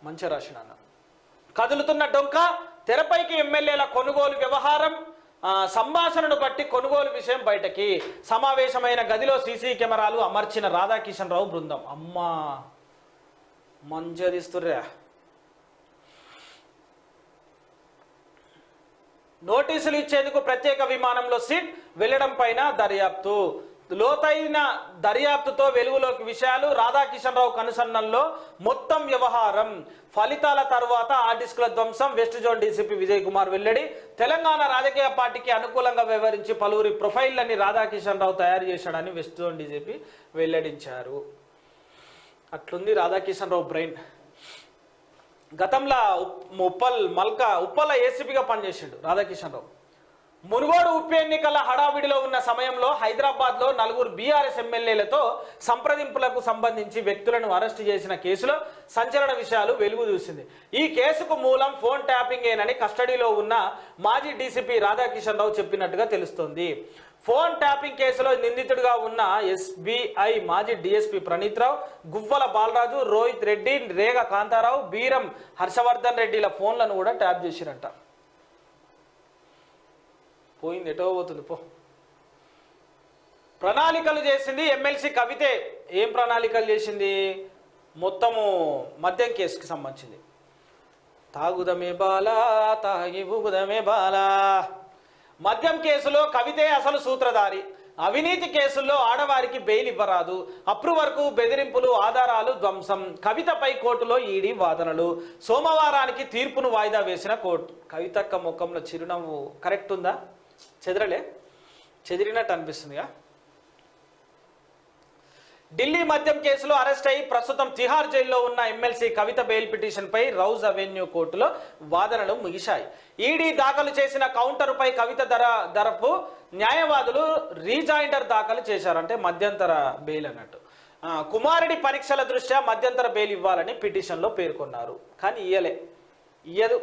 మంచి రాసిన అన్న. కదులుతున్న డొంక, తెరపైకి ఎమ్మెల్యేల కొనుగోలు వ్యవహారం, సంభాషణను బట్టి కొనుగోలు విషయం బయటకి. సమావేశమైన గదిలో సీసీ కెమెరాలు అమర్చిన రాధాకిషన్ రావు బృందం. అమ్మా మంచిగా తీస్తుర్రా. నోటీసులు ఇచ్చేందుకు ప్రత్యేక విమానంలో సీట్, వెళ్లడం పైన దర్యాప్తు. లోతైన దర్యాప్తుతో వెలుగులోకి విషయాలు. రాధాకిషన్ రావు కనుసన్నల్లో మొత్తం వ్యవహారం. ఫలితాల తర్వాత ఆ డిస్కుల ధ్వంసం. West zone DCP Vijay Kumar వెల్లడి. తెలంగాణ రాజకీయ పార్టీకి అనుకూలంగా వ్యవహరించి పలువురి ప్రొఫైళ్లని రాధాకిషన్ రావు తయారు చేశాడని వెస్ట్ జోన్ డీసీపీ వెల్లడించారు. అట్లుంది రాధాకిషన్ రావు బ్రెయిన్. గతంలో ఉప్పల్ ఏసీపీగా పనిచేసిండు రాధాకిషన్ రావు. మునుగోడు ఉప ఎన్నికల హడావిడిలో ఉన్న సమయంలో హైదరాబాద్లో 4 బీఆర్ఎస్ ఎమ్మెల్యేలతో సంప్రదింపులకు సంబంధించి వ్యక్తులను అరెస్టు చేసిన కేసులో సంచలన విషయాలు వెలుగు చూసింది. ఈ కేసుకు మూలం ఫోన్ ట్యాపింగేనని కస్టడీలో ఉన్న మాజీ డీసీపీ రాధాకిషన్ రావు చెప్పినట్టుగా తెలుస్తోంది. ఫోన్ ట్యాపింగ్ కేసులో నిందితుడిగా ఉన్న ఎస్బీఐ మాజీ డీఎస్పీ ప్రణీత్ రావు, గువ్వల బాలరాజు, రోహిత్ రెడ్డి, రేగ కాంతారావు, బీరం హర్షవర్ధన్ రెడ్డిల ఫోన్లను కూడా ట్యాప్ చేసిరంట. పోయింది, ఎటో పోతుంది పో. ప్రణాళికలు చేసింది ఎమ్మెల్సీ కవితే. ఏం ప్రణాళికలు చేసింది? మొత్తము మద్యం కేసుకి సంబంధించింది. తాగుదమే బాలా, తాగి ఊగుదమే బాలా. మద్యం కేసులో కవితే అసలు సూత్రధారి. అవినీతి కేసుల్లో ఆడవారికి బెయిల్ ఇవ్వరాదు. అప్రూవర్కు బెదిరింపులు, ఆధారాలు ధ్వంసం. కవితపై కోర్టులో ఈడీ వాదనలు. సోమవారానికి తీర్పును వాయిదా వేసిన కోర్టు. కవితక్క ముఖంలో చిరునవ్వు కరెక్ట్ ఉందా? చెదిరినట్టు అనిపిస్తుందిగా. ఢిల్లీ మద్యం కేసులో అరెస్ట్ అయి ప్రస్తుతం తిహార్ జైల్లో ఉన్న ఎమ్మెల్సీ కవిత బెయిల్ పిటిషన్పై రౌజ్ అవెన్యూ కోర్టులో వాదనలు ముగిశాయి. ఈడీ దాఖలు చేసిన కౌంటర్పై కవిత తరపు న్యాయవాదులు రీజాయిండర్ దాఖలు చేశారు. అంటే మధ్యంతర బెయిల్ అన్నట్టు. కుమారుడి పరీక్షల దృష్ట్యా మధ్యంతర బెయిల్ ఇవ్వాలని పిటిషన్లో పేర్కొన్నారు. కానీ ఇయ్యదు.